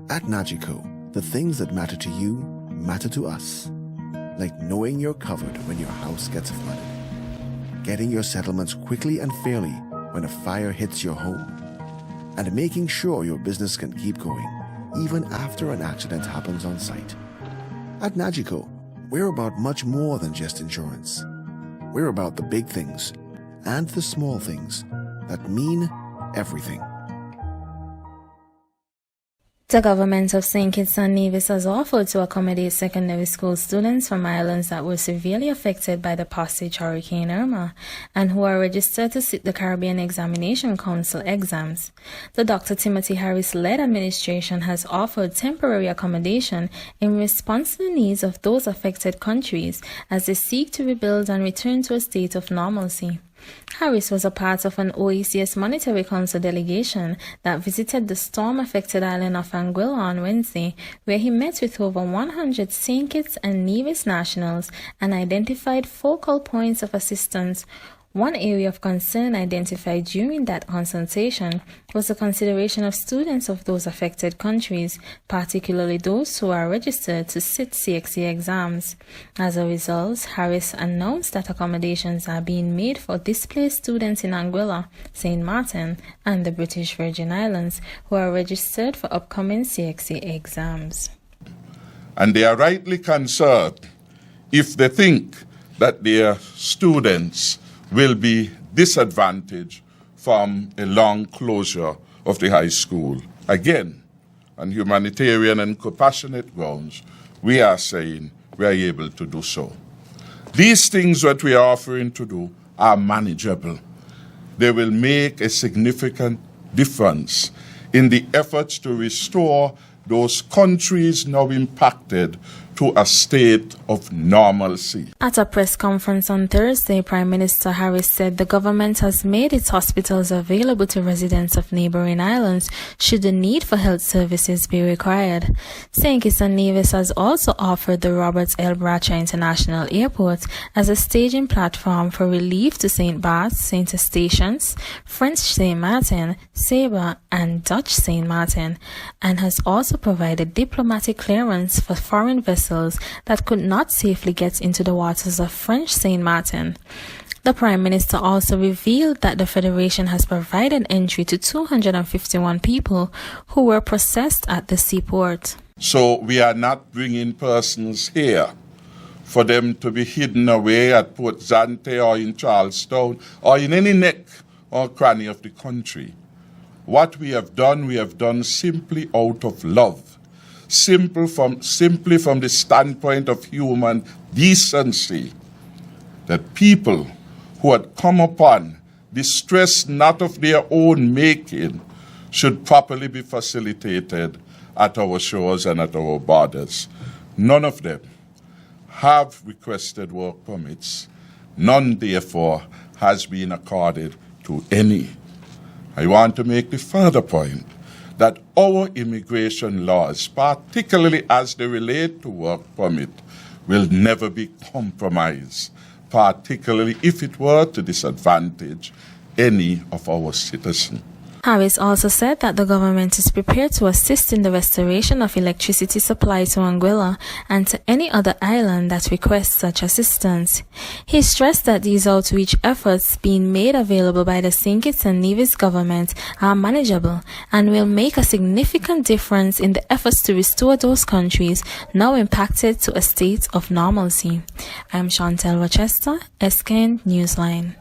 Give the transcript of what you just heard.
At Nagico, the things that matter to you matter to us. Like knowing you're covered when your house gets flooded, getting your settlements quickly and fairly when a fire hits your home, and making sure your business can keep going even after an accident happens on site. At Nagico, we're about much more than just insurance. We're about the big things and the small things that mean everything. The government of St. Kitts and Nevis has offered to accommodate secondary school students from islands that were severely affected by the passage Hurricane Irma and who are registered to sit the Caribbean Examination Council exams. The Dr. Timothy Harris-led administration has offered temporary accommodation in response to the needs of those affected countries as they seek to rebuild and return to a state of normalcy. Harris was a part of an OECS Monetary Council delegation that visited the storm-affected island of Anguilla on Wednesday, where he met with over 100 St. Kitts and Nevis nationals and identified focal points of assistance. One area of concern identified during that consultation was the consideration of students of those affected countries, particularly those who are registered to sit CXC exams. As a result, Harris announced that accommodations are being made for displaced students in Anguilla, St. Martin, and the British Virgin Islands who are registered for upcoming CXC exams. And they are rightly concerned if they think that their students will be disadvantaged from a long closure of the high school. Again, on humanitarian and compassionate grounds, we are saying we are able to do so. These things that we are offering to do are manageable. They will make a significant difference in the efforts to restore those countries now impacted to a state of normalcy. At a press conference on Thursday, Prime Minister Harris said the government has made its hospitals available to residents of neighboring islands should the need for health services be required. St. Kitts and Nevis has also offered the Robert L. Bracha International Airport as a staging platform for relief to St. Bart's, St. Eustatius, French St. Martin, Saba, and Dutch St. Martin, and has also provided diplomatic clearance for foreign vessels that could not safely get into the waters of French St. Martin. The Prime Minister also revealed that the Federation has provided entry to 251 people who were processed at the seaport. So we are not bringing persons here for them to be hidden away at Port Zante or in Charlestown or in any neck or cranny of the country. What we have done simply out of love. Simply from the standpoint of human decency, that people who had come upon distress not of their own making should properly be facilitated at our shores and at our borders. None of them have requested work permits. None, therefore, has been accorded to any. I want to make the further point that our immigration laws, particularly as they relate to work permit, will never be compromised, particularly if it were to disadvantage any of our citizens. Harris also said that the government is prepared to assist in the restoration of electricity supply to Anguilla and to any other island that requests such assistance. He stressed that these outreach efforts being made available by the St. Kitts and Nevis government are manageable and will make a significant difference in the efforts to restore those countries now impacted to a state of normalcy. I'm Chantel Rochester, SKN Newsline.